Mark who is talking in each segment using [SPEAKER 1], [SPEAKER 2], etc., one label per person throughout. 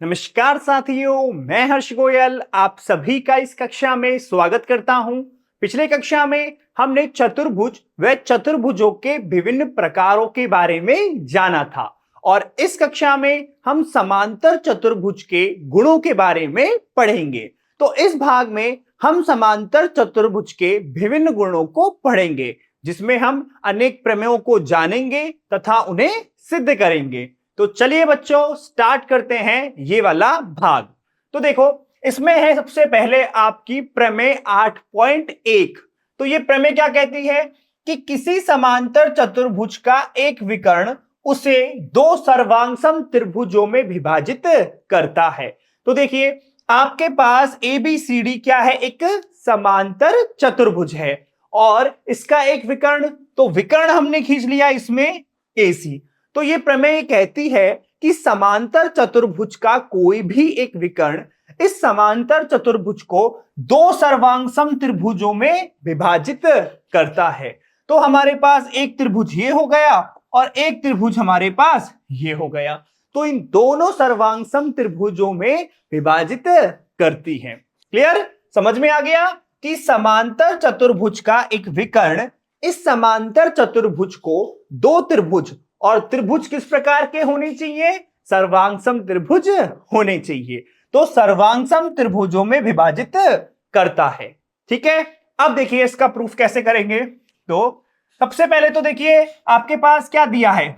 [SPEAKER 1] नमस्कार साथियों, मैं हर्ष गोयल आप सभी का इस कक्षा में स्वागत करता हूं। पिछले कक्षा में हमने चतुर्भुज व चतुर्भुजों के विभिन्न प्रकारों के बारे में जाना था और इस कक्षा में हम समांतर चतुर्भुज के गुणों के बारे में पढ़ेंगे। तो इस भाग में हम समांतर चतुर्भुज के विभिन्न गुणों को पढ़ेंगे, जिसमें हम अनेक प्रमेयों को जानेंगे तथा उन्हें सिद्ध करेंगे। तो चलिए बच्चों, स्टार्ट करते हैं ये वाला भाग। तो देखो, इसमें है सबसे पहले आपकी प्रमेय 8.1। तो ये प्रमेय क्या कहती है कि किसी समांतर चतुर्भुज का एक विकर्ण उसे दो सर्वांगसम त्रिभुजों में विभाजित करता है। तो देखिए, आपके पास ABCD क्या है, एक समांतर चतुर्भुज है और इसका एक विकर्ण, तो विकर्ण हमने खींच लिया इसमें AC। तो ये प्रमेय कहती है कि समांतर चतुर्भुज का कोई भी एक विकर्ण इस समांतर चतुर्भुज को दो सर्वांगसम त्रिभुजों में विभाजित करता है। तो हमारे पास एक त्रिभुज ये हो गया और एक त्रिभुज हमारे पास ये हो गया, तो इन दोनों सर्वांगसम त्रिभुजों में विभाजित करती है। क्लियर? समझ में आ गया कि समांतर चतुर्भुज का एक विकर्ण इस समांतर चतुर्भुज को दो त्रिभुज, और त्रिभुज किस प्रकार के होने चाहिए? सर्वांगसम त्रिभुज होने चाहिए। तो सर्वांगसम त्रिभुजों में विभाजित करता है। ठीक है, अब देखिए इसका प्रूफ कैसे करेंगे। तो सबसे पहले तो देखिए आपके पास क्या दिया है।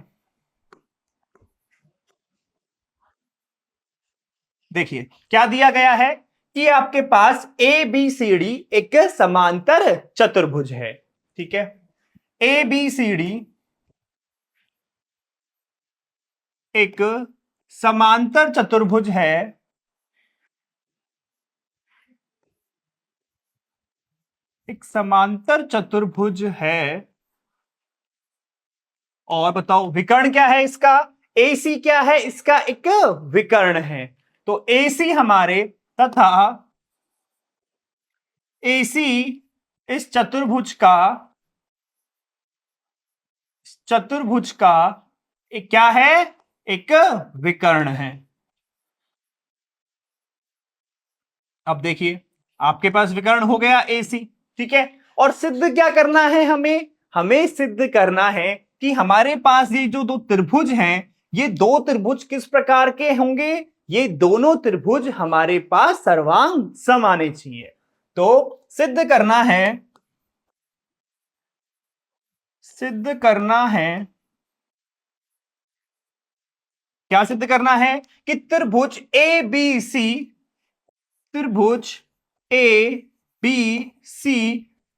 [SPEAKER 1] देखिए क्या दिया गया है कि आपके पास ABCD एक समांतर चतुर्भुज है। ठीक है, ABCD एक समांतर चतुर्भुज है। एक समांतर चतुर्भुज है और बताओ विकर्ण क्या है इसका? AC क्या है? इसका एक विकर्ण है। तो AC हमारे तथा AC इस चतुर्भुज का एक क्या है? एक विकर्ण है। अब देखिए आपके पास विकर्ण हो गया AC। ठीक है, और सिद्ध क्या करना है हमें सिद्ध करना है कि हमारे पास ये जो दो त्रिभुज हैं, ये दो त्रिभुज किस प्रकार के होंगे? ये दोनों त्रिभुज हमारे पास सर्वांग सम आने चाहिए। तो सिद्ध करना है क्या सिद्ध करना है कि त्रिभुज ABC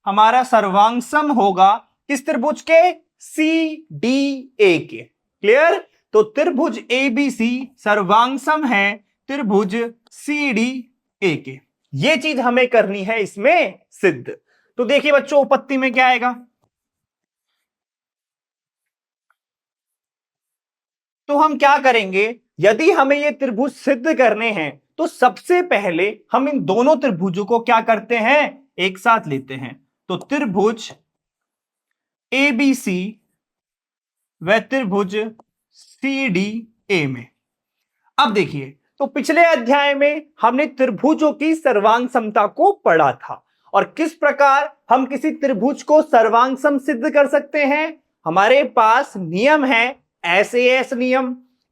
[SPEAKER 1] हमारा सर्वांगसम होगा किस त्रिभुज के? CDA के। क्लियर? तो त्रिभुज ABC सर्वांगसम है त्रिभुज CDA के। ये चीज हमें करनी है इसमें सिद्ध। तो देखिए बच्चों, उपपत्ति में क्या आएगा? तो हम क्या करेंगे, यदि हमें ये त्रिभुज सिद्ध करने हैं तो सबसे पहले हम इन दोनों त्रिभुजों को क्या करते हैं? एक साथ लेते हैं। तो त्रिभुज ABC व त्रिभुज CDA में। अब देखिए, तो पिछले अध्याय में हमने त्रिभुजों की सर्वांग समता को पढ़ा था और किस प्रकार हम किसी त्रिभुज को सर्वांग सम सिद्ध कर सकते हैं। हमारे पास नियम है SAS नियम,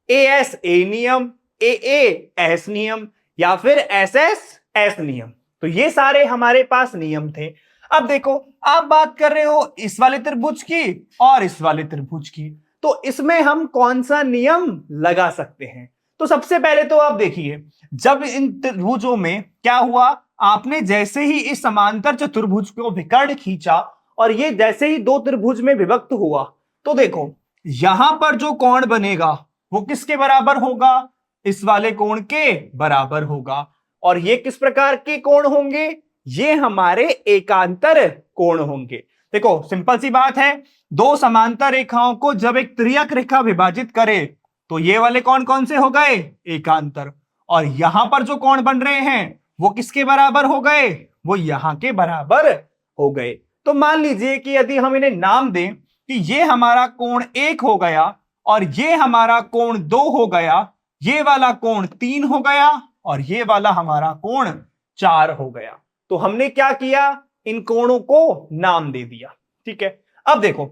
[SPEAKER 1] ASA नियम, AAS नियम या फिर SSS नियम। तो ये सारे हमारे पास नियम थे। अब देखो, आप बात कर रहे हो इस वाले त्रिभुज की और इस वाले त्रिभुज की, तो इसमें हम कौन सा नियम लगा सकते हैं? तो सबसे पहले तो आप देखिए, जब इन त्रिभुजों में क्या हुआ, आपने जैसे ही इस समांतर चतुर्भुज को विकर्ण खींचा और ये जैसे ही दो त्रिभुज में विभक्त हुआ, तो देखो यहां पर जो कोण बनेगा वो किसके बराबर होगा? इस वाले कोण के बराबर होगा। और ये किस प्रकार के कोण होंगे? ये हमारे एकांतर कोण होंगे। देखो सिंपल सी बात है, दो समांतर रेखाओं को जब एक त्रियक रेखा विभाजित करे तो ये वाले कोण कौन से हो गए? एकांतर। और यहां पर जो कोण बन रहे हैं वो किसके बराबर हो गए? वो यहां के बराबर हो गए। तो मान लीजिए कि यदि हम इन्हें नाम दें कि ये हमारा कोण 1 हो गया और ये हमारा कोण 2 हो गया, ये वाला कोण 3 हो गया और ये वाला हमारा कोण 4 हो गया। तो हमने क्या किया, इन कोणों को नाम दे दिया। ठीक है, अब देखो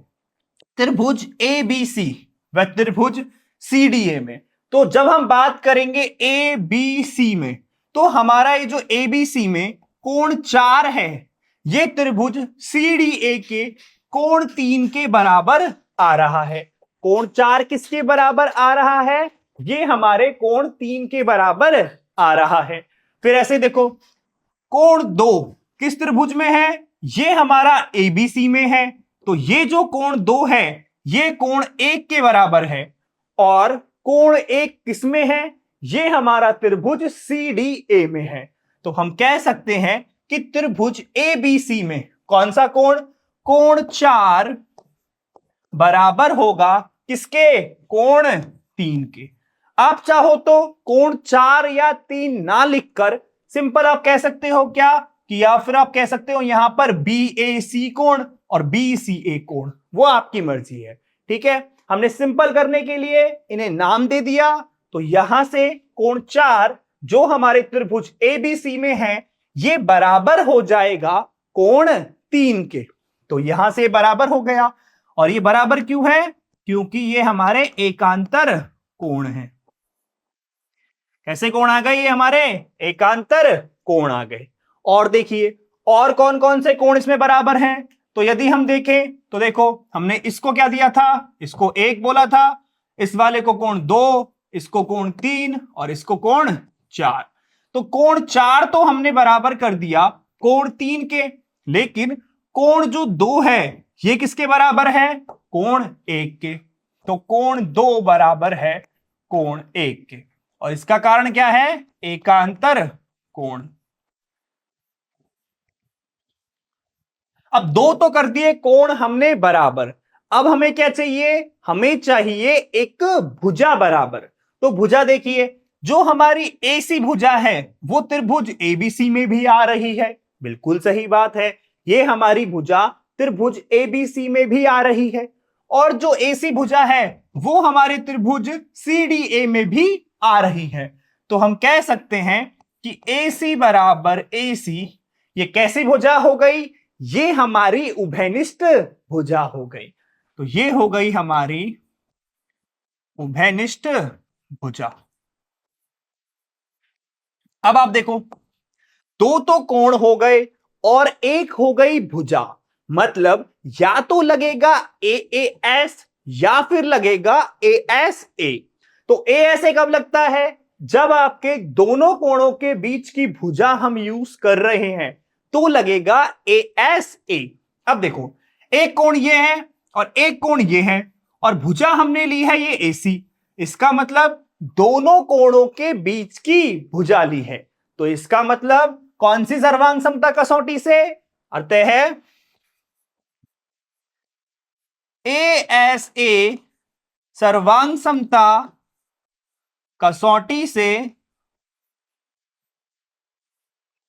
[SPEAKER 1] त्रिभुज ए बी सी व त्रिभुज सी डी ए में, तो जब हम बात करेंगे ए बी सी में, तो हमारा ये जो ए बी सी में कोण 4 है, ये त्रिभुज सी डी ए के कोण 3 के बराबर आ रहा है। कोण 4 किसके बराबर आ रहा है, ये हमारे कोण 3 के बराबर आ रहा है। फिर ऐसे देखो, कोण 2 किस त्रिभुज में है, ये हमारा एबीसी में है, तो ये जो कोण 2 है ये कोण 1 के बराबर है। और कोण 1 किसमें है, ये हमारा त्रिभुज सी डी ए में है। तो हम कह सकते हैं कि त्रिभुज एबीसी में कौन सा कोण, कोण 4 बराबर होगा किसके, कोण 3 के। आप चाहो तो कोण 4 या 3 ना लिखकर सिंपल आप कह सकते हो क्या कि, या फिर आप कह सकते हो यहां पर बी ए सी कोण और बी सी ए कोण, वो आपकी मर्जी है। ठीक है, हमने सिंपल करने के लिए इन्हें नाम दे दिया। तो यहां से कोण 4 जो हमारे त्रिभुज ए बी सी में है, ये बराबर हो जाएगा कोण 3 के। तो यहां से बराबर हो गया, और ये बराबर क्यों है, क्योंकि ये हमारे एकांतर कोण है। कैसे कोण आ गए, ये हमारे एकांतर कोण आ गए। और देखिए और कौन कौन से कोण इसमें बराबर हैं, तो यदि हम देखें तो देखो हमने इसको क्या दिया था, इसको 1 बोला था, इस वाले को कोण 2, इसको कोण 3 और इसको कोण 4। तो कोण 4 तो हमने बराबर कर दिया कोण 3 के, लेकिन कोण जो 2 है ये किसके बराबर है, कोण 1 के। तो कोण 2 बराबर है कोण 1 के, और इसका कारण क्या है, एकांतर कोण। अब 2 तो कर दिए कोण हमने बराबर, अब हमें क्या चाहिए, हमें चाहिए एक भुजा बराबर। तो भुजा देखिए, जो हमारी एसी भुजा है वो त्रिभुज एबीसी में भी आ रही है। बिल्कुल सही बात है, ये हमारी भुजा त्रिभुज एबीसी में भी आ रही है। और जो एसी भुजा है वो हमारे त्रिभुज सीडीए में भी आ रही है। तो हम कह सकते हैं कि एसी बराबर एसी, ये कैसी भुजा हो गई, ये हमारी उभयनिष्ठ भुजा हो गई। तो ये हो गई हमारी उभयनिष्ठ भुजा। अब आप देखो, 2 तो कोण हो गए और 1 हो गई भुजा, मतलब या तो लगेगा ए ए एस या फिर लगेगा ए एस ए। तो ए एस ए कब लगता है, जब आपके दोनों कोणों के बीच की भुजा हम यूज कर रहे हैं तो लगेगा ए एस ए। अब देखो, एक कोण ये है और एक कोण ये है, और भुजा हमने ली है ये एसी, इसका मतलब दोनों कोणों के बीच की भुजा ली है। तो इसका मतलब कौन सी सर्वांग समता कसौटी से, अर्थ है ए एस ए सर्वांग समता कसौटी से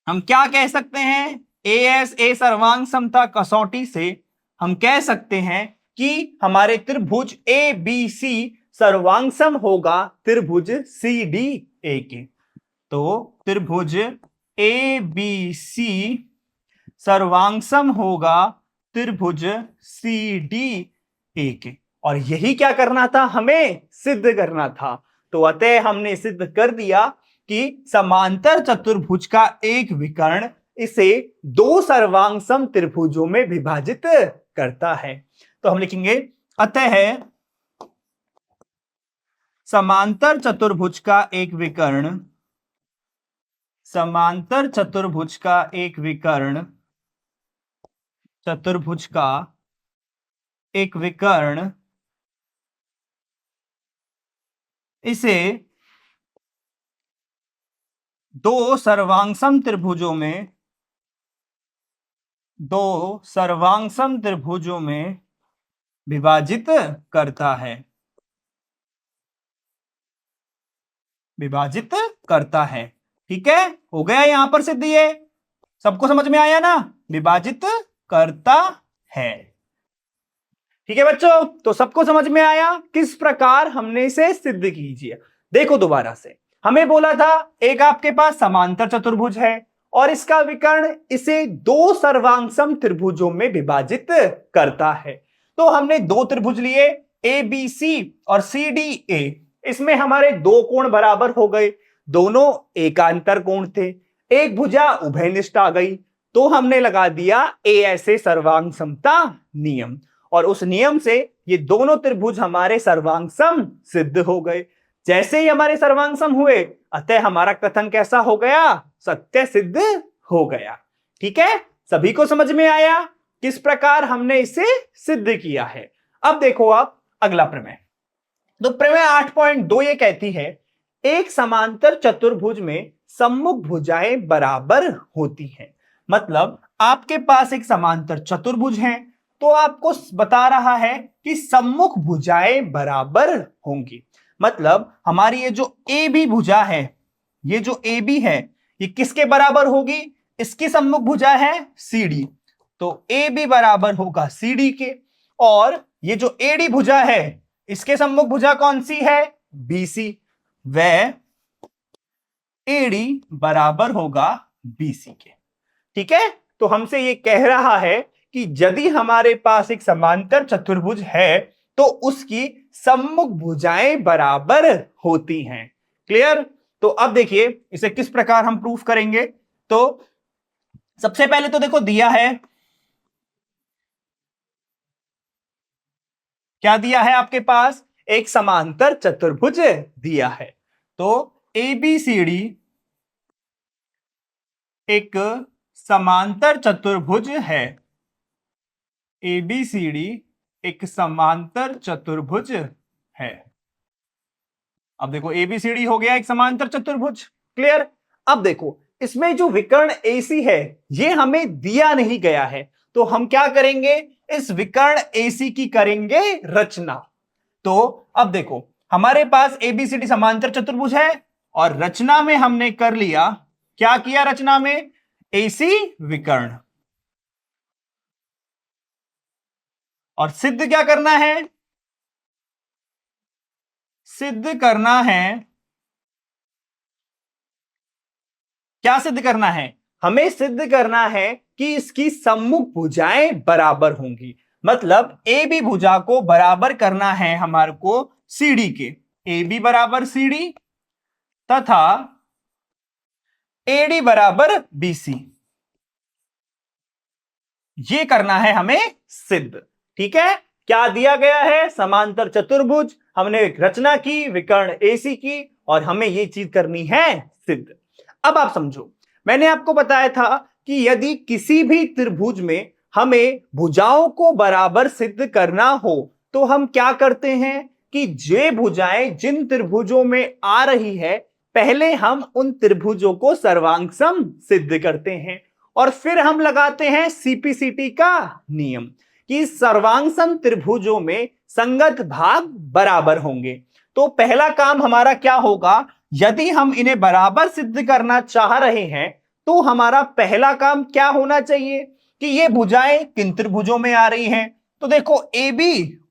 [SPEAKER 1] हम क्या कह सकते हैं, ए सर्वांग समता कसौटी से हम कह सकते हैं कि हमारे त्रिभुज ए बी सी सर्वांग सम होगा त्रिभुज सी डी ए के। तो त्रिभुज ए बी सी सर्वांग सम होगा त्रिभुज सी डी ए के, और यही क्या करना था, हमें सिद्ध करना था। तो अतः हमने सिद्ध कर दिया कि समांतर चतुर्भुज का एक विकर्ण इसे 2 सर्वांग सम त्रिभुजों में विभाजित करता है। तो हम लिखेंगे अतः समांतर चतुर्भुज का एक विकर्ण, समांतर चतुर्भुज का एक विकर्ण, चतुर्भुज का एक विकर्ण इसे 2 सर्वांगसम त्रिभुजों में, 2 सर्वांगसम त्रिभुजों में विभाजित करता है, विभाजित करता है। ठीक है, हो गया यहां पर सिद्ध, ये सबको समझ में आया ना, विभाजित करता है। ठीक है बच्चों, तो सबको समझ में आया किस प्रकार हमने इसे सिद्ध कीजिए। देखो दोबारा से, हमें बोला था एक आपके पास समांतर चतुर्भुज है और इसका विकर्ण इसे दो सर्वांग त्रिभुजों में विभाजित करता है। तो हमने दो त्रिभुज लिए ए बी सी और सी डी ए, इसमें हमारे दो कोण बराबर हो गए, दोनों एकांतर कोण थे, एक भुजा उभयनिष्ठ आ गई, तो हमने लगा दिया ए ऐसे सर्वांग समता नियम और उस नियम से ये दोनों त्रिभुज हमारे सर्वांग सम सिद्ध हो गए। जैसे ही हमारे सर्वांग सम हुए अतः हमारा कथन कैसा हो गया, सत्य सिद्ध हो गया। ठीक है, सभी को समझ में आया किस प्रकार हमने इसे सिद्ध किया है। अब देखो आप अगला प्रमेय, तो प्रमेय 8.2 ये कहती है एक समांतर चतुर्भुज में सम्मुख भुजाएं बराबर होती हैं। मतलब आपके पास एक समांतर चतुर्भुज है तो आपको बता रहा है कि सम्मुख भुजाएं बराबर होंगी। मतलब हमारी ये जो ए बी भुजा है, ये जो ए बी है ये किसके बराबर होगी, इसकी सम्मुख भुजा है सी डी, तो ए बी बराबर होगा सी डी के। और ये जो ए डी भुजा है इसके सम्मुख भुजा कौन सी है, बी सी, वह ए डी बराबर होगा बी सी के। ठीक है, तो हमसे ये कह रहा है कि यदि हमारे पास एक समांतर चतुर्भुज है तो उसकी सम्मुख भुजाएं बराबर होती हैं। क्लियर? तो अब देखिए इसे किस प्रकार हम प्रूफ करेंगे। तो सबसे पहले तो देखो दिया है, क्या दिया है आपके पास, एक समांतर चतुर्भुज दिया है। तो ए बी सी डी एक समांतर चतुर्भुज है, ए बी सी डी एक समांतर चतुर्भुज है। अब देखो ए बी सी डी हो गया एक समांतर चतुर्भुज। क्लियर? अब देखो इसमें जो विकर्ण AC है ये हमें दिया नहीं गया है, तो हम क्या करेंगे, इस विकर्ण AC की करेंगे रचना। तो अब देखो हमारे पास ABCD समांतर चतुर्भुज है और रचना में हमने कर लिया, क्या किया रचना में, AC विकर्ण। और सिद्ध क्या करना है, सिद्ध करना है, क्या सिद्ध करना है, हमें सिद्ध करना है कि इसकी सम्मुख भुजाएं बराबर होंगी। मतलब ए बी भुजा को बराबर करना है हमारे को CD के, ए बी बराबर CD तथा AD बराबर BC, ये करना है हमें सिद्ध। ठीक है, क्या दिया गया है, समांतर चतुर्भुज, हमने एक रचना की विकर्ण AC की और हमें ये चीज करनी है सिद्ध। अब आप समझो, मैंने आपको बताया था कि यदि किसी भी त्रिभुज में हमें भुजाओं को बराबर सिद्ध करना हो तो हम क्या करते हैं कि जे भुजाएं जिन त्रिभुजों में आ रही है पहले हम उन त्रिभुजों को सर्वांग सम सिद्ध करते हैं और फिर हम लगाते हैं CPCT का नियम कि सर्वांग सम त्रिभुजों में संगत भाग बराबर होंगे। तो पहला काम हमारा क्या होगा, यदि हम इन्हें बराबर सिद्ध करना चाह रहे हैं तो हमारा पहला काम क्या होना चाहिए कि ये भुजाएं किन त्रिभुजों में आ रही हैं। तो देखो AB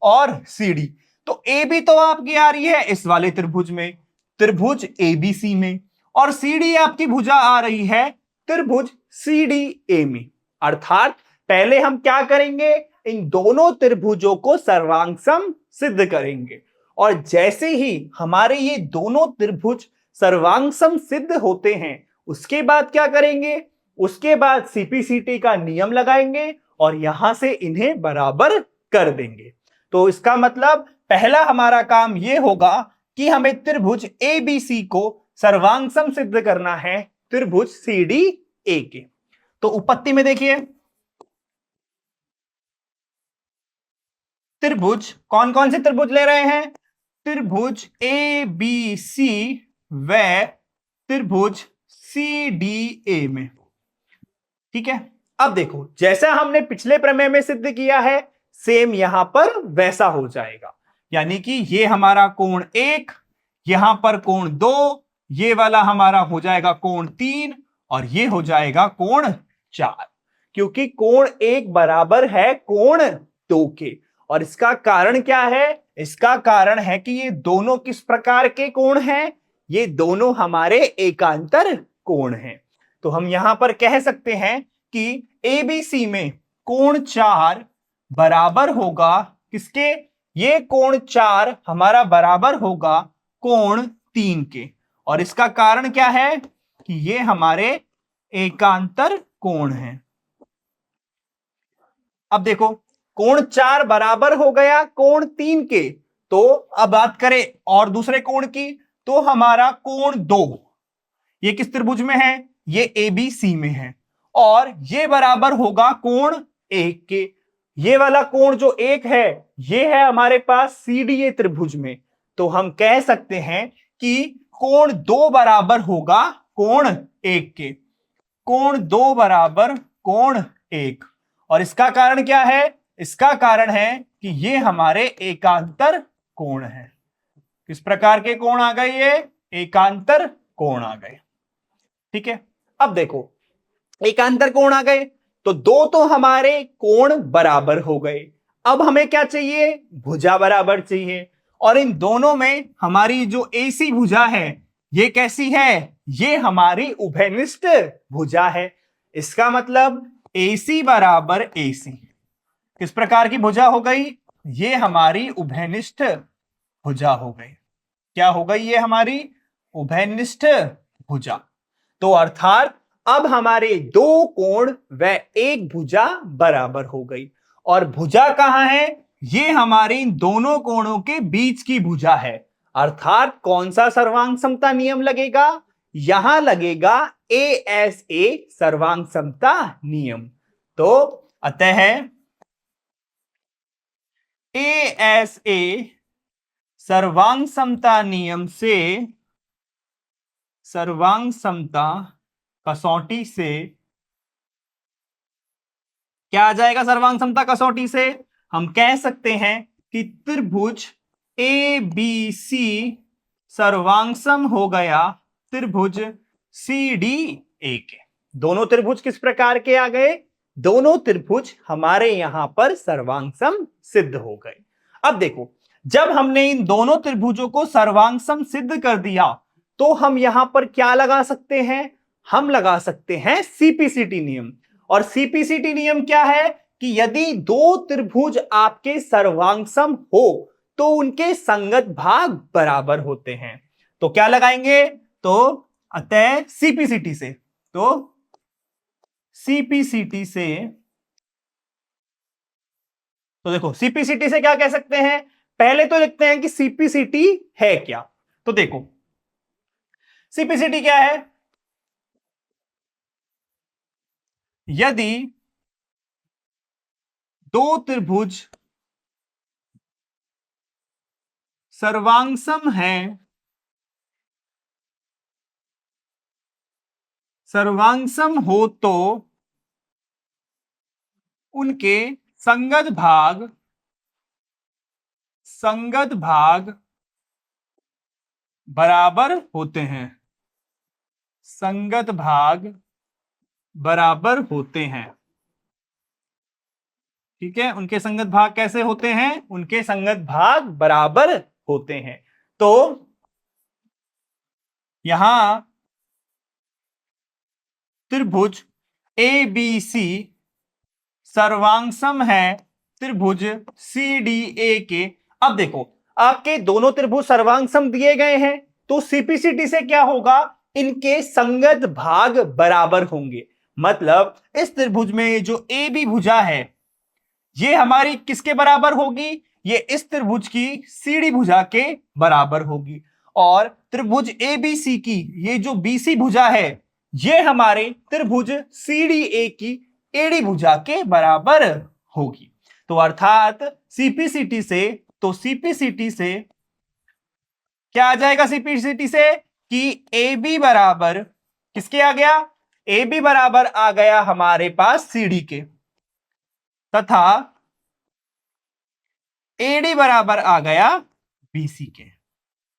[SPEAKER 1] और CD, तो AB तो आपकी आ रही है इस वाले त्रिभुज में, त्रिभुज ABC में, और CD आपकी भुजा आ रही है त्रिभुज CDA में। अर्थात पहले हम क्या करेंगे, इन दोनों त्रिभुजों को सर्वांग सम सिद्ध करेंगे और जैसे ही हमारे ये दोनों त्रिभुज सर्वांग सम सिद्ध होते हैं उसके बाद क्या करेंगे, उसके बाद CPCT का नियम लगाएंगे और यहां से इन्हें बराबर कर देंगे। तो इसका मतलब पहला हमारा काम यह होगा कि हमें त्रिभुज ABC को सर्वांग सम सिद्ध करना है त्रिभुज CDA के। तो उपपत्ति में देखिए त्रिभुज कौन कौन से त्रिभुज ले रहे हैं, त्रिभुज ABC व त्रिभुज CDA में। ठीक है, अब देखो जैसा हमने पिछले प्रमेय में सिद्ध किया है सेम यहां पर वैसा हो जाएगा, यानी कि ये हमारा कोण 1, यहां पर कोण 2, ये वाला हमारा हो जाएगा कोण 3 और ये हो जाएगा कोण 4, क्योंकि कोण 1 बराबर है कोण 2 के और इसका कारण क्या है? इसका कारण है कि ये दोनों किस प्रकार के कोण हैं? ये दोनों हमारे एकांतर कोण हैं। तो हम यहां पर कह सकते हैं कि एबीसी में कोण 4 बराबर होगा किसके? ये कोण 4 हमारा बराबर होगा कोण 3 के। और इसका कारण क्या है? कि ये हमारे एकांतर कोण हैं। अब देखो, कोण 4 बराबर हो गया कोण 3 के। तो अब बात करें और दूसरे कोण की, तो हमारा कोण 2 ये किस त्रिभुज में है? ये एबीसी में है। और ये बराबर होगा कोण 1 के। ये वाला कोण जो 1 है, ये है हमारे पास सीडीए त्रिभुज में। तो हम कह सकते हैं कि कोण 2 बराबर होगा कोण 1 के। कोण 2 बराबर कोण 1। और इसका कारण क्या है? इसका कारण है कि ये हमारे एकांतर कोण है। किस प्रकार के कोण आ गए? ये एकांतर कोण आ गए। ठीक है, अब देखो, एकांतर कोण आ गए तो दो तो हमारे कोण बराबर हो गए। अब हमें क्या चाहिए? भुजा बराबर चाहिए। और इन दोनों में हमारी जो एसी भुजा है, ये कैसी है? ये हमारी उभयनिष्ठ भुजा है। इसका मतलब एसी बराबर एसी किस प्रकार की भुजा हो गई? ये हमारी उभयनिष्ठ भुजा हो गई। क्या हो गई? ये हमारी उभयनिष्ठ भुजा। तो अर्थात अब हमारे दो कोण व एक भुजा बराबर हो गई। और भुजा कहां है? ये हमारे इन दोनों कोणों के बीच की भुजा है। अर्थात कौन सा सर्वांग समता नियम लगेगा? यहां लगेगा एएसए सर्वांग समता नियम। तो अतः एएसए सर्वांग समता नियम से, सर्वांग समता कसौटी से क्या आ जाएगा? सर्वांग समता कसौटी से हम कह सकते हैं कि त्रिभुज ए बी सी सर्वांगसम हो गया त्रिभुज सी डी ए के। दोनों त्रिभुज किस प्रकार के आ गए? दोनों त्रिभुज हमारे यहां पर सर्वांगसम सिद्ध हो गए। अब देखो, जब हमने इन दोनों त्रिभुजों को सर्वांगसम सिद्ध कर दिया तो हम यहां पर क्या लगा सकते हैं? हम लगा सकते हैं सीपीसीटी नियम। और सीपीसीटी नियम क्या है? कि यदि दो त्रिभुज आपके सर्वांगसम हो तो उनके संगत भाग बराबर होते हैं। तो क्या लगाएंगे? तो अतः सीपीसीटी से, तो सीपीसीटी से, तो देखो सीपीसीटी से क्या कह सकते हैं? पहले तो लिखते हैं कि सीपीसीटी है क्या। तो देखो सीपीसीटी क्या है? यदि दो त्रिभुज सर्वांगसम है, सर्वांगसम हो तो उनके संगत भाग, संगत भाग बराबर होते हैं। संगत भाग बराबर होते हैं। ठीक है, उनके संगत भाग कैसे होते हैं? उनके संगत भाग बराबर होते हैं। तो यहां त्रिभुज ए बी सी सर्वांगसम है त्रिभुज सी डी ए के। अब देखो, आपके दोनों त्रिभुज सर्वांगसम दिए गए हैं तो सीपीसीटी से क्या होगा? इनके संगत भाग बराबर होंगे। मतलब इस त्रिभुज में जो ए बी भुजा है, ये हमारी किसके बराबर होगी? ये इस त्रिभुज की सीडी भुजा के बराबर होगी। और त्रिभुज एबीसी की ये जो बीसी भुजा है, ये हमारे त्रिभुज सीडी ए की एडी भुजा के बराबर होगी। तो अर्थात सीपीसीटी से, तो सीपीसीटी से क्या आ जाएगा? सीपीसीटी से कि ए बी बराबर किसके आ गया? ए बी बराबर आ गया हमारे पास सीडी के, तथा एडी बराबर आ गया बीसी के।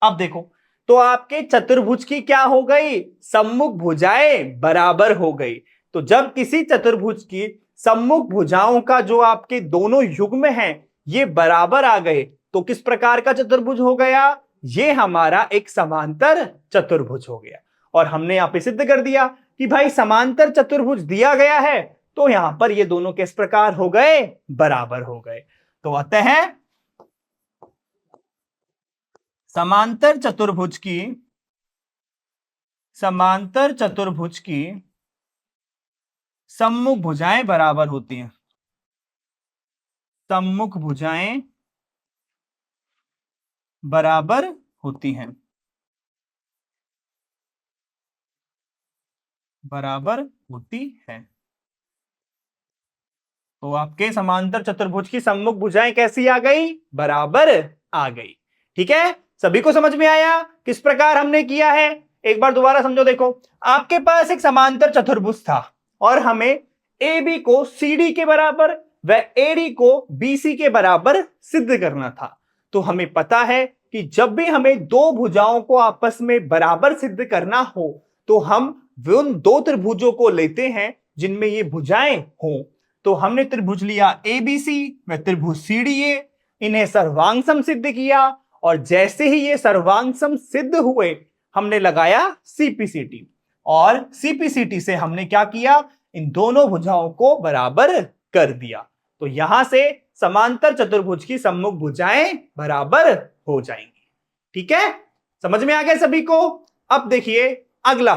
[SPEAKER 1] अब देखो, तो आपके चतुर्भुज की क्या हो गई? सम्मुख भुजाएं बराबर हो गई। तो जब किसी चतुर्भुज की सम्मुख भुजाओं का जो आपके दोनों युग्म हैं, ये बराबर आ गए तो किस प्रकार का चतुर्भुज हो गया? ये हमारा एक समांतर चतुर्भुज हो गया। और हमने यहां पे सिद्ध कर दिया कि भाई समांतर चतुर्भुज दिया गया है तो यहां पर ये दोनों किस प्रकार हो गए? बराबर हो गए। तो अतः समांतर चतुर्भुज की सम्मुख भुजाएं बराबर होती हैं। सम्मुख भुजाएं बराबर होती हैं। बराबर होती है। तो आपके समांतर चतुर्भुज की सम्मुख भुजाएं कैसी आ गई? बराबर आ गई। ठीक है, सभी को समझ में आया किस प्रकार हमने किया है? एक बार दोबारा समझो। देखो, आपके पास एक समांतर चतुर्भुज था और हमें ए बी को सी डी के बराबर व ए डी को बी सी के बराबर सिद्ध करना था। तो हमें पता है कि जब भी हमें दो भुजाओं को आपस में बराबर सिद्ध करना हो तो हम उन दो त्रिभुजों को लेते हैं जिनमें ये भुजाएं हों। तो हमने त्रिभुज लिया ए बी सी व त्रिभुज सी डी ए, इन्हें सर्वांग सम सिद्ध किया और जैसे ही ये सर्वांग सम सिद्ध हुए हमने लगाया सीपीसीटी और सीपीसीटी से हमने क्या किया? इन दोनों भुजाओं को बराबर कर दिया। तो यहां से समांतर चतुर्भुज की सम्मुख भुजाएं बराबर हो जाएंगी। ठीक है, समझ में आ गया सभी को? अब देखिए अगला,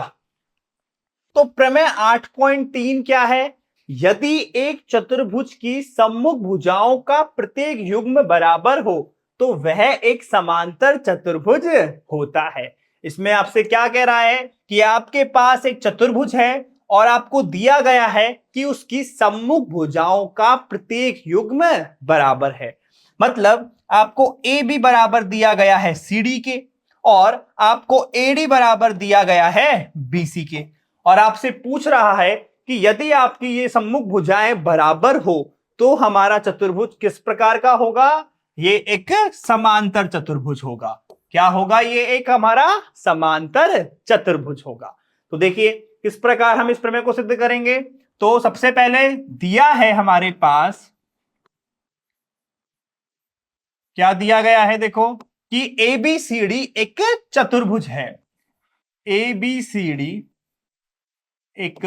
[SPEAKER 1] तो प्रमेय 8.3 क्या है? यदि एक चतुर्भुज की सम्मुख भुजाओं का प्रत्येक युग्म बराबर हो तो वह एक समांतर चतुर्भुज होता है। इसमें आपसे क्या कह रहा है कि आपके पास एक चतुर्भुज है और आपको दिया गया है कि उसकी सम्मुख भुजाओं का प्रत्येक युग्म बराबर है। मतलब आपको ए बी बराबर दिया गया है सी डी के और आपको ए डी बराबर दिया गया है बी सी के, और आपसे पूछ रहा है कि यदि आपकी ये सम्मुख भुजाएं बराबर हो तो हमारा चतुर्भुज किस प्रकार का होगा? ये एक समांतर चतुर्भुज होगा। क्या होगा? ये एक हमारा समांतर चतुर्भुज होगा। तो देखिए किस प्रकार हम इस प्रमेय को सिद्ध करेंगे। तो सबसे पहले दिया है हमारे पास, क्या दिया गया है? देखो कि ए बी सी डी एक चतुर्भुज है। ए बी सी डी एक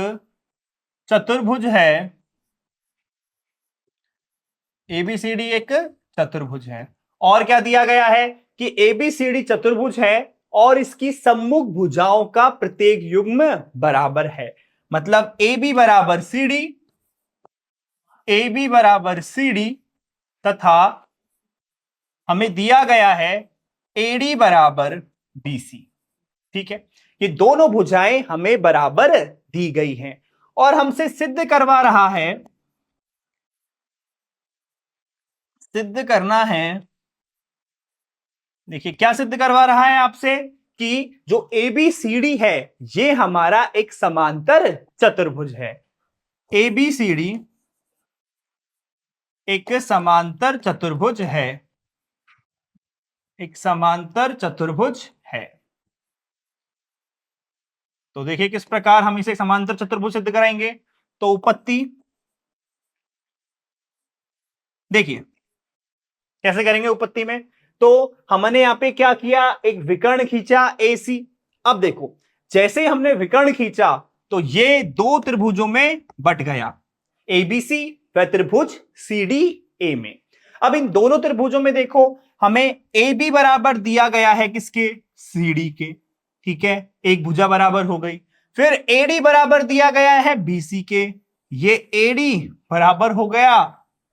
[SPEAKER 1] चतुर्भुज है। एबीसीडी एक चतुर्भुज है। और क्या दिया गया है कि एबीसीडी चतुर्भुज है और इसकी सम्मुख भुजाओं का प्रत्येक युग्म बराबर है। मतलब ए बी बराबर सी डी, ए बी बराबर सी डी तथा हमें दिया गया है ए डी बराबर बी सी। ठीक है, ये दोनों भुजाएं हमें बराबर दी गई हैं और हमसे सिद्ध करवा रहा है, सिद्ध करना है। देखिए क्या सिद्ध करवा रहा है आपसे कि जो एबीसीडी है ये हमारा एक समांतर चतुर्भुज है। एबीसीडी एक समांतर चतुर्भुज है। एक समांतर चतुर्भुज है। तो देखिए किस प्रकार हम इसे समांतर चतुर्भुज सिद्ध कराएंगे। तो उपपत्ति देखिए कैसे करेंगे उपपत्ति में। तो हमने यहां पे क्या किया? एक विकर्ण खींचा AC। अब देखो जैसे ही हमने विकर्ण खींचा तो ये दो त्रिभुजों में बट गया, ABC व त्रिभुज CDA में। अब इन दोनों त्रिभुजों में देखो हमें AB बराबर दिया गया है किसके? CD के। ठीक है, एक भुजा बराबर हो गई। फिर AD बराबर दिया गया है BC के, ये AD बराबर हो गया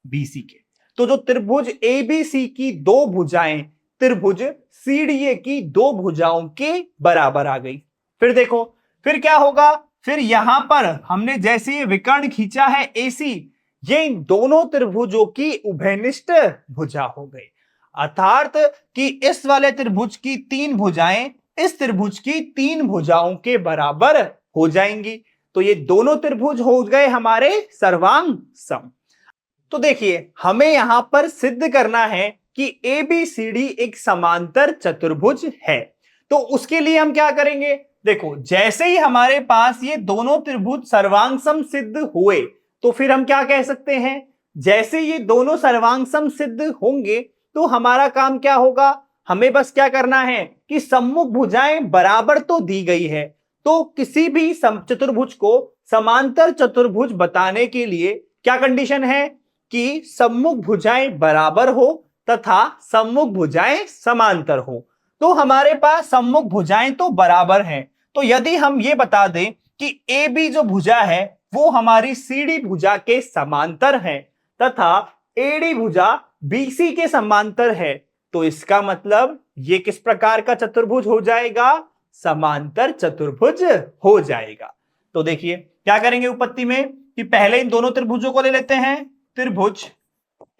[SPEAKER 1] BC के। तो जो त्रिभुज ABC की दो भुजाएं त्रिभुज CDA की दो भुजाओं के बराबर आ गई। फिर देखो फिर क्या होगा? फिर यहां पर हमने जैसे ये विकर्ण खींचा है AC, ये इन दोनों त्रिभुजों की उभयनिष्ठ भुजा हो गई। अर्थात कि इस वाले त्रिभुज की तीन भुजाएं इस त्रिभुज की तीन भुजाओं के बराबर हो जाएंगी। तो ये दोनों त्रिभुज हो गए हमारे सर्वांग सम। तो देखिए हमें यहां पर सिद्ध करना है कि एबीसीडी एक समांतर चतुर्भुज है। तो उसके लिए हम क्या करेंगे? देखो जैसे ही हमारे पास ये दोनों त्रिभुज सर्वांग सम सिद्ध हुए तो फिर हम क्या कह सकते हैं? जैसे ये दोनों सर्वांग सम सिद्ध होंगे तो हमारा काम क्या होगा, हमें बस क्या करना है कि सम्मुख भुजाएं बराबर तो दी गई है, तो किसी भी चतुर्भुज को समांतर चतुर्भुज बताने के लिए क्या कंडीशन है कि सम्मुख भुजाएं बराबर हो तथा सम्मुख भुजाएं समांतर हो। तो हमारे पास सम्मुख भुजाएं तो बराबर हैं, तो यदि हम ये बता दें कि ए बी जो भुजा है वो हमारी सीडी भुजा के समांतर है तथा एडी भुजा बीसी के समांतर है, तो इसका मतलब ये किस प्रकार का चतुर्भुज हो जाएगा, समांतर चतुर्भुज हो जाएगा। तो देखिए क्या करेंगे उत्पत्ति में कि पहले इन दोनों त्रिभुजों को ले लेते हैं, त्रिभुज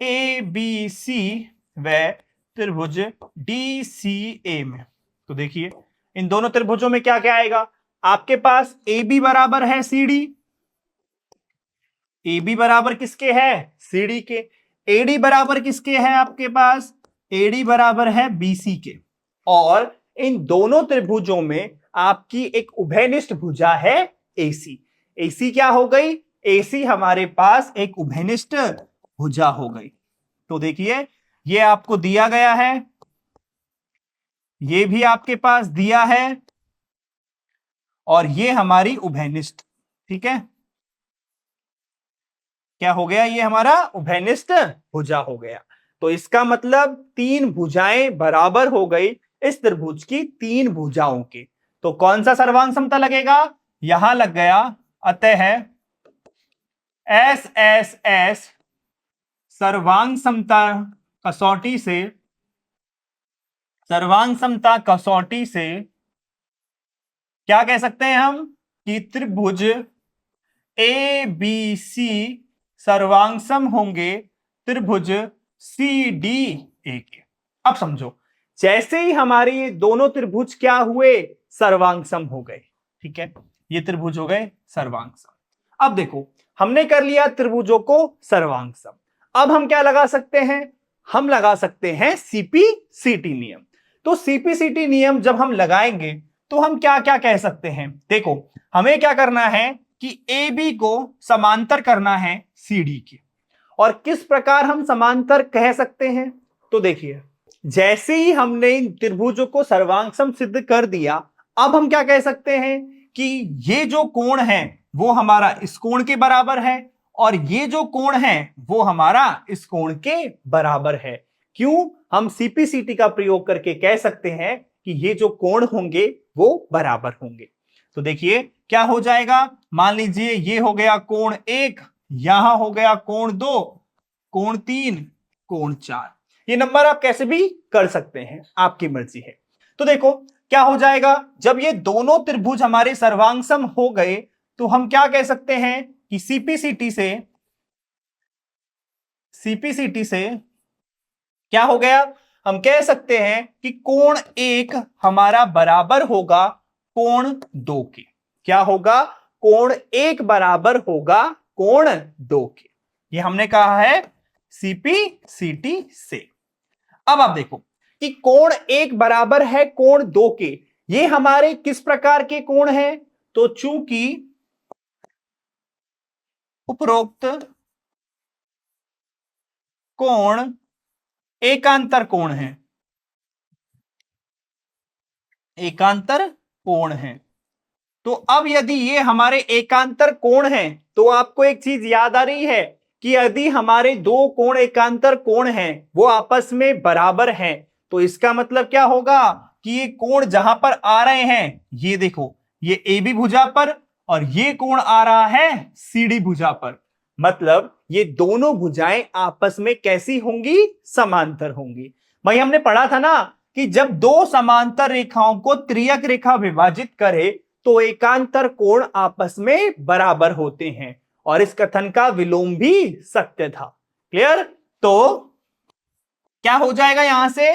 [SPEAKER 1] ए बी सी व त्रिभुज डी सी ए में। तो देखिए इन दोनों त्रिभुजों में क्या क्या आएगा, आपके पास ए बी बराबर है सी डी, ए बी बराबर किसके है सी डी के, एडी बराबर किसके है आपके पास, एडी बराबर है बीसी के, और इन दोनों त्रिभुजों में आपकी एक उभयनिष्ठ भुजा है एसी। एसी क्या हो गई, एसी हमारे पास एक उभयनिष्ठ भुजा हो गई। तो देखिए ये आपको दिया गया है, ये भी आपके पास दिया है, और ये हमारी उभयनिष्ठ, ठीक है, क्या हो गया, ये हमारा उभयनिष्ठ भुजा हो गया। तो इसका मतलब तीन भुजाएं बराबर हो गई इस त्रिभुज की तीन भुजाओं की। तो कौन सा सर्वांग समता लगेगा, यहां लग गया, अतः एस एस एस सर्वांग समता कसौटी से, सर्वांग समता कसौटी से क्या कह सकते हैं हम कि त्रिभुज ए बी सी सर्वांगसम होंगे त्रिभुज सी डी ए के। अब समझो, जैसे ही हमारे ये दोनों त्रिभुज क्या हुए, सर्वांगसम हो गए, ठीक है, ये त्रिभुज हो गए सर्वांगसम। अब देखो हमने कर लिया त्रिभुजों को सर्वांगसम, अब हम क्या लगा सकते हैं, हम लगा सकते हैं सीपी-सीटी नियम। तो सीपी-सीटी नियम जब हम लगाएंगे तो हम क्या क्या कह सकते हैं, देखो हमें क्या करना है कि ए बी को समांतर करना है सी डी के, और किस प्रकार हम समांतर कह सकते हैं, तो देखिए जैसे ही हमने इन त्रिभुजों को सर्वांगसम सिद्ध कर दिया, अब हम क्या कह सकते हैं कि ये जो कोण है वो हमारा इस कोण के बराबर है, और ये जो कोण है वो हमारा इस कोण के बराबर है। क्यों, हम सीपी-सीटी का प्रयोग करके कह सकते हैं कि ये जो कोण होंगे वो बराबर होंगे। तो देखिए क्या हो जाएगा, मान लीजिए ये हो गया कोण 1, यहां हो गया कोण 2, कोण 3, कोण 4, ये नंबर आप कैसे भी कर सकते हैं, आपकी मर्जी है। तो देखो क्या हो जाएगा, जब ये दोनों त्रिभुज हमारे सर्वांगसम हो गए तो हम क्या कह सकते हैं कि सीपी-सीटी से क्या हो गया, हम कह सकते हैं कि कोण 1 हमारा बराबर होगा कोण 2 के। क्या होगा, कोण 1 बराबर होगा कोण 2 के, ये हमने कहा है सीपी-सीटी से। अब आप देखो कि कोण 1 बराबर है कोण 2 के, ये हमारे किस प्रकार के कोण हैं, तो चूंकि उपरोक्त कोण एकांतर कोण है, एकांतर कोण है, तो अब यदि ये हमारे एकांतर कोण हैं तो आपको एक चीज याद आ रही है कि यदि हमारे दो कोण एकांतर कोण हैं वो आपस में बराबर हैं, तो इसका मतलब क्या होगा कि ये कोण जहां पर आ रहे हैं, ये देखो ये ए बी भुजा पर और ये कोण आ रहा है सी डी भुजा पर, मतलब ये दोनों भुजाएं आपस में कैसी होंगी, समांतर होंगी। भाई हमने पढ़ा था ना कि जब दो समांतर रेखाओं को त्रियक रेखा विभाजित करे तो एकांतर कोण आपस में बराबर होते हैं, और इस कथन का विलोम भी सत्य था। क्लियर, तो क्या हो जाएगा, यहां से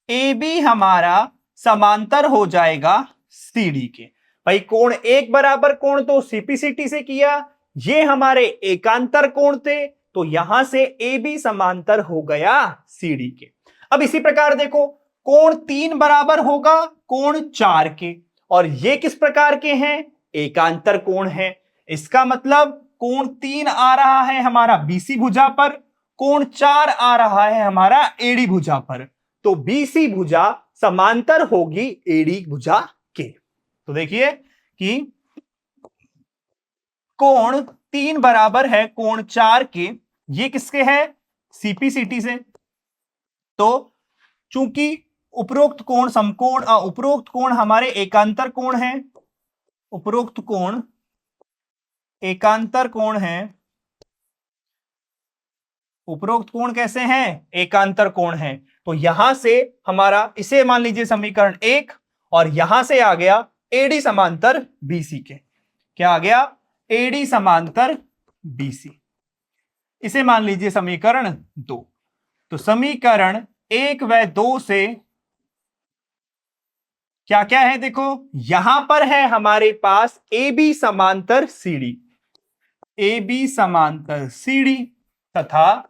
[SPEAKER 1] ए बी हमारा समांतर हो जाएगा सी डी के। भाई कोण 1 बराबर कोण तो सीपी-सीटी से किया, ये हमारे एकांतर कोण थे, तो यहां से ए बी समांतर हो गया सी डी के। अब इसी प्रकार देखो कोण 3 बराबर होगा कोण 4 के, और ये किस प्रकार के हैं, एकांतर कोण हैं, इसका मतलब कोण 3 आ रहा है हमारा बीसी भुजा पर, कोण 4 आ रहा है हमारा एडी भुजा पर। तो बीसी भुजा समांतर होगी एडी भुजा के। तो देखिए कि कोण 3 बराबर है कोण 4 के, ये किसके है? सीपीसीटी से। तो चूंकि उपरोक्त कोण समकोण, उपरोक्त कोण हमारे एकांतर कोण है, उपरोक्त कोण एकांतर कोण है। उपरोक्त कोण कैसे हैं? एकांतर कोण है। तो यहां से हमारा, इसे मान लीजिए समीकरण 1, और यहां से आ गया एडी समांतर बीसी के। क्या आ गया? एडी समांतर बीसी। इसे मान लीजिए समीकरण 2। तो समीकरण 1 व 2 से क्या क्या है? देखो यहां पर है हमारे पास ए बी समांतर सीडी, ए बी समांतर सीडी तथा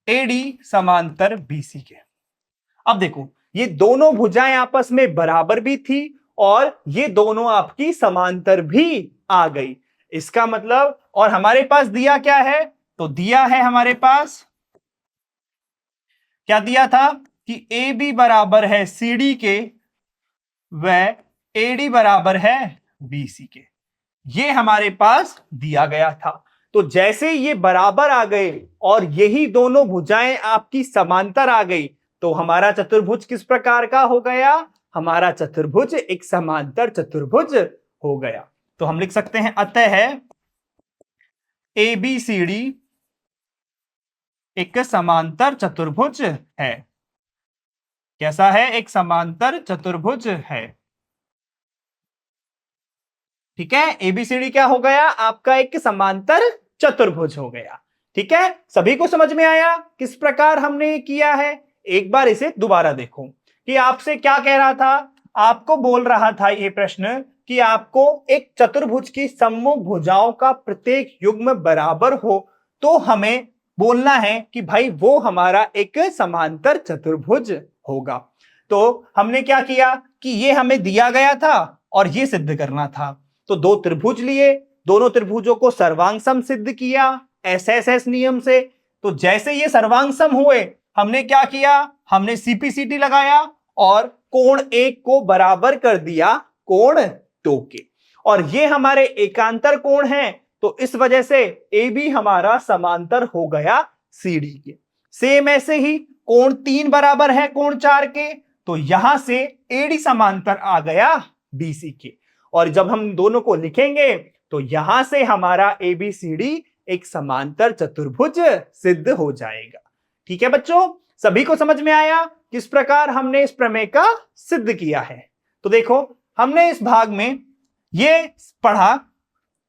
[SPEAKER 1] एडी समांतर बीसी के। अब देखो ये दोनों भुजाएं आपस में बराबर भी थी और ये दोनों आपकी समांतर भी आ गई। इसका मतलब, और हमारे पास दिया क्या है? तो दिया है हमारे पास, क्या दिया था कि ए बी बराबर है सी डी के व ए डी बराबर है बी सी के। ये हमारे पास दिया गया था। तो जैसे ये बराबर आ गए और यही दोनों भुजाएं आपकी समांतर आ गई, तो हमारा चतुर्भुज किस प्रकार का हो गया? हमारा चतुर्भुज एक समांतर चतुर्भुज हो गया। तो हम लिख सकते हैं अतः ए बी सी डी एक समांतर चतुर्भुज है। कैसा है? एक समांतर चतुर्भुज है। ठीक है, एबीसीडी क्या हो गया? आपका एक समांतर चतुर्भुज हो गया। ठीक है, सभी को समझ में आया किस प्रकार हमने किया है? एक बार इसे दोबारा देखो कि आपसे क्या कह रहा था। आपको बोल रहा था ये प्रश्न कि आपको एक चतुर्भुज की सम्मुख भुजाओं का प्रत्येक युग्म बराबर हो तो हमें बोलना है कि भाई वो हमारा एक समांतर चतुर्भुज होगा। तो हमने क्या किया कि ये हमें दिया गया था और ये सिद्ध करना था। तो दो त्रिभुज लिए, दोनों त्रिभुजों को सर्वांग सिद्ध किया एसएसएस नियम से। तो जैसे ये सर्वांग सम हुए, हमने क्या किया? हमने सीपीसीटी लगाया और कोण 1 को बराबर कर दिया कोण 2 के, और ये हमारे एकांतर कोण हैं। तो इस वजह से ए बी हमारा समांतर हो गया सीडी के। सेम ऐसे ही कोण 3 बराबर है कोण 4 के, तो यहां से एडी समांतर आ गया बीसी के। और जब हम दोनों को लिखेंगे तो यहां से हमारा एबीसीडी एक समांतर चतुर्भुज सिद्ध हो जाएगा। ठीक है बच्चों, सभी को समझ में आया किस प्रकार हमने इस प्रमेय का सिद्ध किया है? तो देखो हमने इस भाग में ये पढ़ा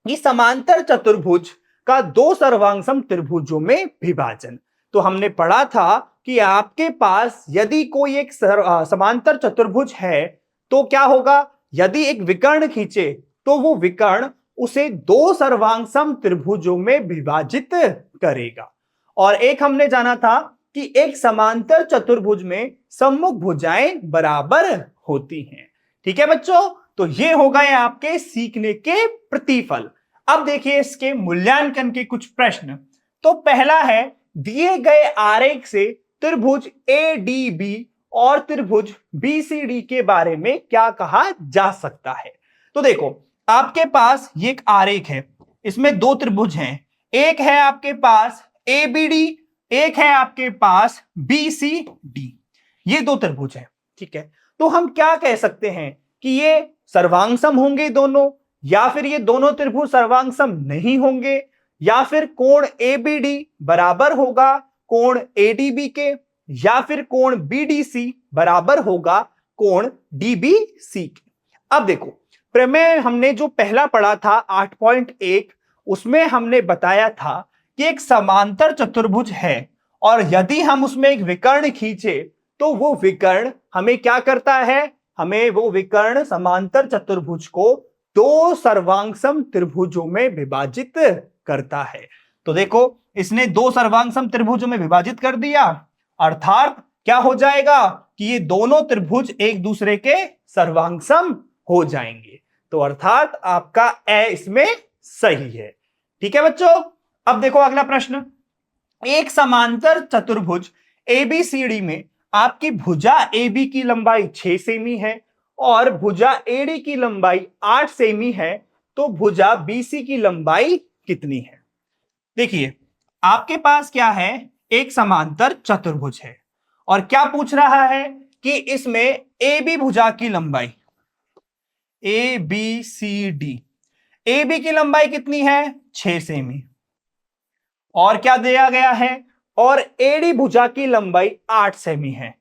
[SPEAKER 1] कि समांतर चतुर्भुज का दो सर्वांगसम त्रिभुजों में विभाजन। तो हमने पढ़ा था कि आपके पास यदि कोई एक समांतर चतुर्भुज है तो क्या होगा? यदि एक विकर्ण खींचे तो वो विकर्ण उसे दो सर्वांगसम त्रिभुजों में विभाजित करेगा। और एक हमने जाना था कि एक समांतर चतुर्भुज में सम्मुख भुजाएं बराबर होती हैं। ठीक है बच्चों, तो ये हो गए आपके सीखने के प्रतिफल। अब देखिए इसके मूल्यांकन के कुछ प्रश्न। तो पहला है, दिए गए आरेख से त्रिभुज एडीबी और त्रिभुज बीसीडी के बारे में क्या कहा जा सकता है? तो देखो आपके पास ये एक आरेख है, इसमें दो त्रिभुज हैं। एक है आपके पास एबीडी, एक है आपके पास बीसीडी। ये दो त्रिभुज हैं। ठीक है, तो हम क्या कह सकते हैं कि ये सर्वांगसम होंगे दोनों, या फिर ये दोनों त्रिभुज सर्वांगसम नहीं होंगे, या फिर कोण एबीडी बराबर होगा कोण एडीबी के, या फिर कोण बीडीसी बराबर होगा कोण डीबीसी के। अब देखो प्रमेय हमने जो पहला पढ़ा था 8.1, उसमें हमने बताया था कि एक समांतर चतुर्भुज है और यदि हम उसमें एक विकर्ण खींचे तो वो विकर्ण हमें क्या करता है? हमें वो विकर्ण समांतर चतुर्भुज को दो सर्वांगसम त्रिभुजों में विभाजित करता है। तो देखो इसने दो सर्वांगसम त्रिभुजों में विभाजित कर दिया, अर्थात क्या हो जाएगा कि ये दोनों त्रिभुज एक दूसरे के सर्वांगसम हो जाएंगे। तो अर्थात आपका ए इसमें सही है। ठीक है बच्चों, अब देखो अगला प्रश्न। एक समांतर चतुर्भुज एबीसीडी में आपकी भुजा AB की लंबाई 6 सेमी है और भुजा AD की लंबाई 8 सेमी है, तो भुजा BC की लंबाई कितनी है? देखिए, आपके पास क्या है, एक समांतर चतुर्भुज है और क्या पूछ रहा है कि इसमें AB भुजा की लंबाई ABCD, AB की लंबाई कितनी है? 6 सेमी। और क्या दिया गया है? और AD भुजा की लंबाई 8 सेमी है।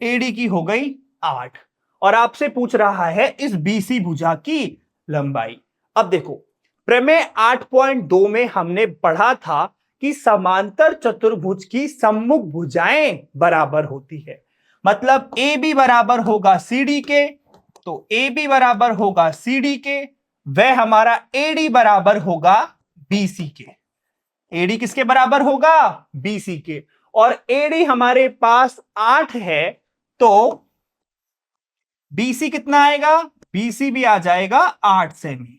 [SPEAKER 1] AD की हो गई 8 और आपसे पूछ रहा है इस BC भुजा की लंबाई। अब देखो, प्रमेय 8.2 में हमने पढ़ा था कि समांतर चतुर्भुज की सम्मुख भुजाएं बराबर होती है। मतलब AB बराबर होगा CD के, तो AB बराबर होगा CD के, वह हमारा AD बराबर होगा BC के। AD किसके बराबर होगा? BC के। और AD हमारे पास 8 है, तो BC कितना आएगा? BC भी आ जाएगा 8 सेमी।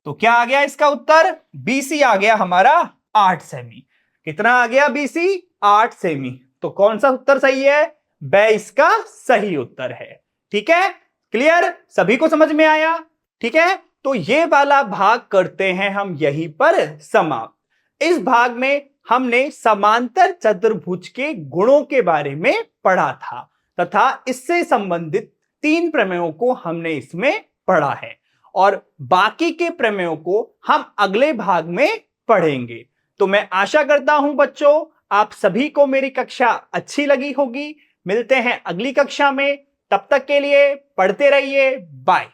[SPEAKER 1] तो क्या आ गया इसका उत्तर? BC आ गया हमारा 8 सेमी। कितना आ गया BC? 8 सेमी। तो कौन सा उत्तर सही है? वह इसका सही उत्तर है। ठीक है, क्लियर? सभी को समझ में आया? ठीक है, तो ये वाला भाग करते हैं हम यहीं पर समाप्त। इस भाग में हमने समांतर चतुर्भुज के गुणों के बारे में पढ़ा था तथा इससे संबंधित 3 प्रमेयों को हमने इसमें पढ़ा है और बाकी के प्रमेयों को हम अगले भाग में पढ़ेंगे। तो मैं आशा करता हूं बच्चों, आप सभी को मेरी कक्षा अच्छी लगी होगी। मिलते हैं अगली कक्षा में, तब तक के लिए पढ़ते रहिए। बाय।